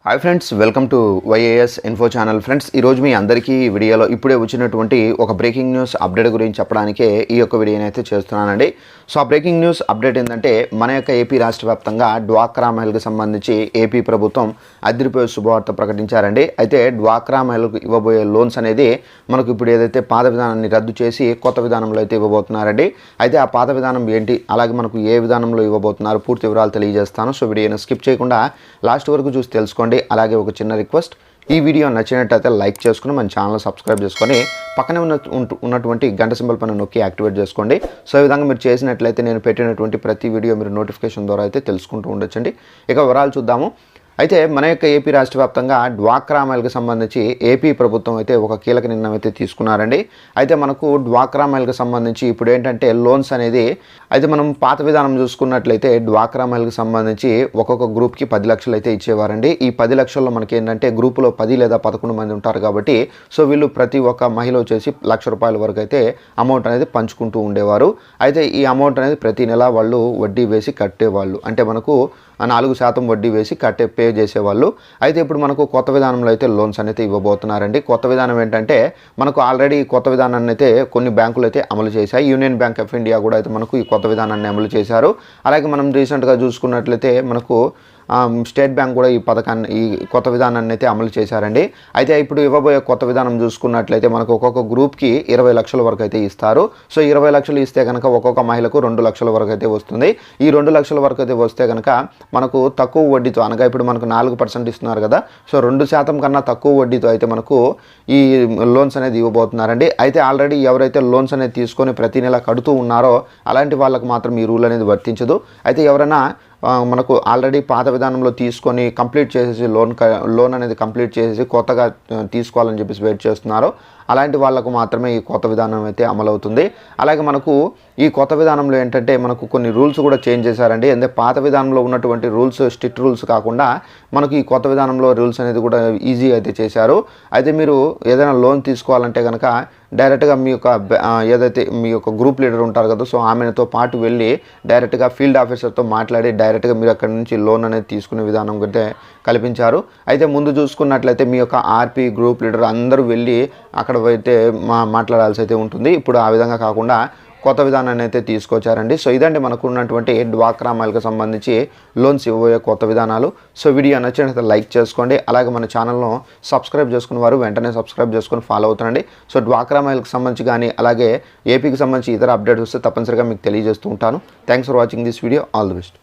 Hi friends, welcome to YAS info channel. Friends, ఈరోజు మీ అందరికీ వీడియోలో ఇప్పుడే వచ్చినటువంటి ఒక బ్రేకింగ్ న్యూస్ అప్డేట్ గురించి చెప్పడానికే ఈ యొక్క వీడియోని అయితే చేస్తున్నానండి. సో ఆ బ్రేకింగ్ న్యూస్ అప్డేట్ ఏంటంటే, మన యొక్క ఏపీ రాష్ట్ర వ్యాప్తంగా డ్వాక్రా మహిళకు సంబంధించి ఏపీ ప్రభుత్వం అదిరిపోయే శుభవార్త ప్రకటించారండి. అయితే డ్వాక్రా మహిళకు ఇవ్వబోయే లోన్స్ అనేది మనకు ఇప్పుడు ఏదైతే పాత విధానాన్ని రద్దు చేసి కొత్త విధానంలో అయితే ఇవ్వబోతున్నారండి. అయితే ఆ పాత విధానం ఏంటి, అలాగే మనకు ఏ విధానంలో ఇవ్వబోతున్నారు, పూర్తి వివరాలు తెలియజేస్తాను. సో వీడియోని స్కిప్ చేయకుండా లాస్ట్ వరకు చూసి తెలుసుకోండి. అలాగే ఒక చిన్న రిక్వెస్ట్, ఈ వీడియో నచ్చినట్టయితే లైక్ చేసుకుని మన ఛానల్ సబ్స్క్రైబ్ చేసుకొని పక్కనే ఉన్నటువంటి గంట సింబల్ పైన నొక్కి యాక్టివేట్ చేసుకోండి. సో ఈ విధంగా మీరు చేసినట్లయితే నేను పెట్టినటువంటి ప్రతి వీడియో మీరు నోటిఫికేషన్ ద్వారా అయితే తెలుసుకుంటూ ఉండొచ్చండి. ఇక వివరాలు చూద్దాము. అయితే మన యొక్క ఏపీ రాష్ట్ర వ్యాప్తంగా డ్వాక్రా మహిళకు సంబంధించి ఏపీ ప్రభుత్వం అయితే ఒక కీలక నిర్ణయం అయితే తీసుకున్నారండి. అయితే మనకు డ్వాక్రా మహిళకు సంబంధించి ఇప్పుడు ఏంటంటే లోన్స్ అనేది, అయితే మనం పాత విధానం చూసుకున్నట్లయితే డ్వాక్రా మహిళకు సంబంధించి ఒక్కొక్క గ్రూప్కి 10 లక్షలు అయితే ఇచ్చేవారండి. ఈ 10 లక్షల్లో మనకి ఏంటంటే గ్రూపులో 10 లేదా 11 మంది ఉంటారు కాబట్టి సో వీళ్ళు ప్రతి ఒక్క మహిళ వచ్చేసి ₹1,00,000 వరకు అయితే అమౌంట్ అనేది పంచుకుంటూ ఉండేవారు. అయితే ఈ అమౌంట్ అనేది ప్రతి నెల వాళ్ళు వడ్డీ వేసి కట్టేవాళ్ళు, అంటే మనకు 4% వడ్డీ వేసి పే చేసేవాళ్ళు. అయితే ఇప్పుడు మనకు కొత్త విధానంలో అయితే లోన్స్ అనేది ఇవ్వబోతున్నారండి. కొత్త విధానం ఏంటంటే, మనకు ఆల్రెడీ కొత్త విధానాన్ని అయితే కొన్ని బ్యాంకులు అయితే అమలు చేశాయి. యూనియన్ బ్యాంక్ ఆఫ్ ఇండియా కూడా అయితే మనకు ఈ కొత్త విధానాన్ని అమలు చేశారు. అలాగే మనం రీసెంట్గా చూసుకున్నట్లయితే మనకు స్టేట్ బ్యాంక్ కూడా ఈ కొత్త విధానాన్ని అయితే అమలు చేశారండి. అయితే ఇప్పుడు ఇవ్వబోయే కొత్త విధానం చూసుకున్నట్లయితే మనకు ఒక్కొక్క గ్రూప్కి 20 లక్షల వరకు అయితే ఇస్తారు. సో 20 లక్షలు ఇస్తే కనుక ఒక్కొక్క మహిళకు 2 లక్షల వరకు అయితే వస్తుంది. ఈ 2 లక్షల వరకు అయితే వస్తే కనుక మనకు తక్కువ వడ్డీతో, అనగా ఇప్పుడు మనకు 4% ఇస్తున్నారు కదా, సో 2% కన్నా తక్కువ వడ్డీతో అయితే మనకు ఈ లోన్స్ అనేది ఇవ్వబోతున్నారండి. అయితే ఆల్రెడీ ఎవరైతే లోన్స్ అనేది తీసుకొని ప్రతి నెల కడుతూ ఉన్నారో అలాంటి వాళ్ళకు మాత్రం ఈ రూల్ అనేది వర్తించదు. అయితే ఎవరైనా మనకు ఆల్రెడీ పాత విధానంలో తీసుకొని కంప్లీట్ చేసేసి లోన్ అనేది కంప్లీట్ చేసేసి కొత్తగా తీసుకోవాలని చెప్పేసి వెయిట్ చేస్తున్నారు, అలాంటి వాళ్ళకు మాత్రమే ఈ కొత్త విధానం అయితే అమలవుతుంది. అలాగే మనకు ఈ కొత్త విధానంలో ఏంటంటే మనకు కొన్ని రూల్స్ కూడా చేంజ్ చేశారండి. అంటే పాత విధానంలో ఉన్నటువంటి రూల్స్ స్ట్రిక్ట్ రూల్స్ కాకుండా మనకు ఈ కొత్త విధానంలో రూల్స్ అనేది కూడా ఈజీ అయితే చేశారు. అయితే మీరు ఏదైనా లోన్ తీసుకోవాలంటే కనుక డైరెక్ట్గా మీ యొక్క ఏదైతే మీ యొక్క గ్రూప్ లీడర్ ఉంటారు కదా, సో ఆమెతో పాటు వెళ్ళి డైరెక్ట్గా ఫీల్డ్ ఆఫీసర్తో మాట్లాడి డైరెక్ట్గా మీరు అక్కడి నుంచి లోన్ అనేది తీసుకునే విధానం అయితే కల్పించారు. అయితే ముందు చూసుకున్నట్లయితే మీ యొక్క ఆర్పీ గ్రూప్ లీడర్ అందరూ వెళ్ళి అక్కడ అయితే మాట్లాడాల్సి అయితే ఉంటుంది. ఇప్పుడు ఆ విధంగా కాకుండా కొత్త విధానాన్ని అయితే తీసుకొచ్చారండి. సో ఇదండి మనకు ఉన్నటువంటి డ్వాక్రా మహిళకు సంబంధించి లోన్స్ ఇవ్వబోయే కొత్త విధానాలు. సో వీడియో నచ్చినట్లయితే లైక్ చేసుకోండి. అలాగే మన ఛానల్ను సబ్స్క్రైబ్ చేసుకున్న వారు వెంటనే సబ్స్క్రైబ్ చేసుకొని ఫాలో అవుతుండండి. సో డ్వాక్రా మహిళకు సంబంధించి కానీ అలాగే ఏపీకి సంబంధించి ఇతర అప్డేట్స్ వస్తే తప్పనిసరిగా మీకు తెలియజేస్తూ ఉంటాను. Thanks for watching this video. All the best.